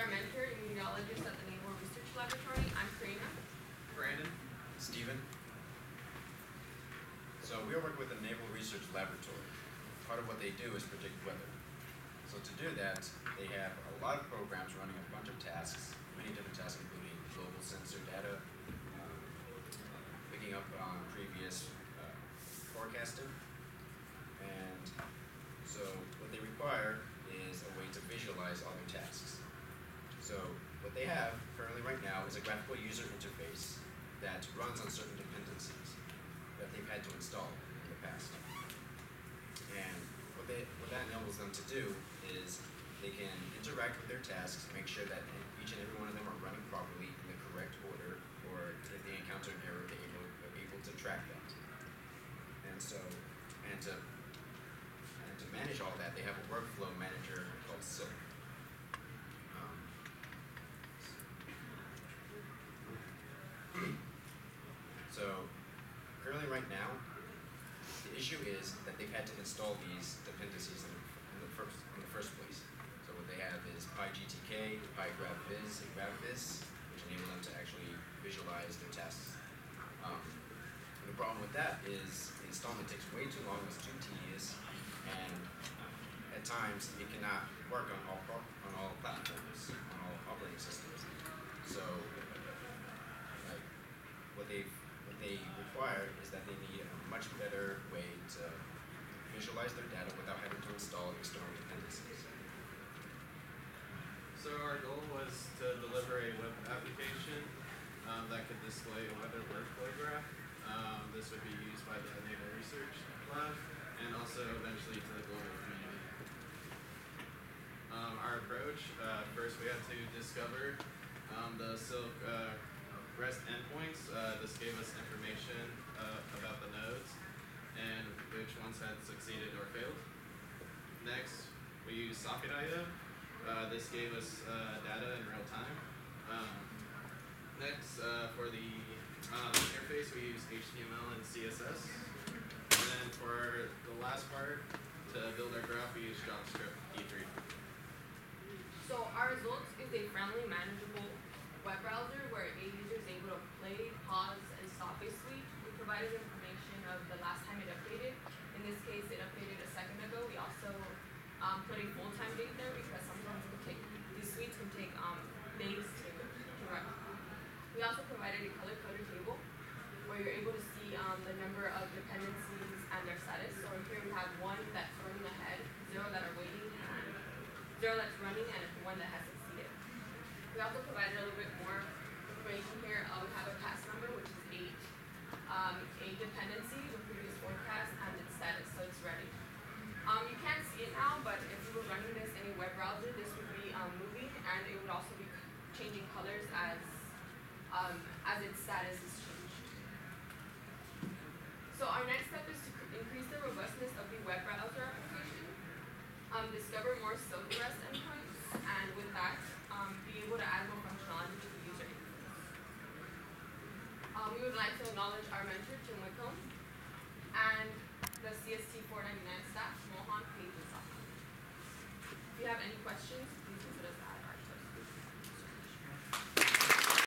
our mentor, immunologist at the Naval Research Laboratory. I'm Karina. Brandon. Steven. So we are working with the Naval Research Laboratory. Part of what they do is predict weather. So to do that, they have a lot of programs running a bunch of tasks, many different tasks including global sensor data, picking up on previous forecasting, and so what they require is a way to visualize all their tasks. So what they have currently right now is a graphical user interface that runs on certain dependencies that they've had to install in the past. And what that enables them to do is they can interact with their tasks, make sure that each and every one of them are running properly in the correct order, or if they encounter an error, they're able to track that. And so, and to manage all that, they have a workflow manager called Silk. So currently right now, the issue is that they've had to install these dependencies in the first place. So what they have is PyGTK, PyGrabViz, and GrabViz, which enable them to actually visualize their tasks. The problem with that is the installment takes way too long, it's too tedious, and at times it cannot work on all platforms, on all operating systems. So what they require is that they need a much better way to visualize their data without having to install external dependencies. So our goal was to deliver a web application that could display a weather workflow graph. This would be used by the Naval Research Lab and also eventually to the global community. Our approach, first we had to discover the Silk REST endpoints. This gave us information about the nodes and which ones had succeeded or failed. Next, we used Socket.io. This gave us data in real time. Next, for the interface, we used HTML and CSS. And then for the last part, to build our graph, we used JavaScript E3. So our results is a friendly, manageable web browser where a user is able to play, pause, and stop a suite. We provided information of the last time it updated. In this case, it updated a second ago. We also put a full-time date there because sometimes these suites can take days to run. We also provided a color-coded table where you're able to see the number of dependencies and their status. So here we have one that's running ahead, 0 that are waiting, and 0 that's running, and 1 that has succeeded. We also provided a little bit more information here. We have a task number, which is 8, a dependency, the previous forecast, and its status, so it's ready. You can't see it now, but if you were running this in a web browser, this would be moving, and it would also be changing colors as its status is changed. So our next step is to increase the robustness of the web browser application, discover more Silk REST endpoints, and with that, be able to add more functionality to the user interface. We would like to acknowledge our mentor, Jim Whitcomb, and the CST 499 staff, Mohan, Paige, and Safan. If you have any questions, please visit us.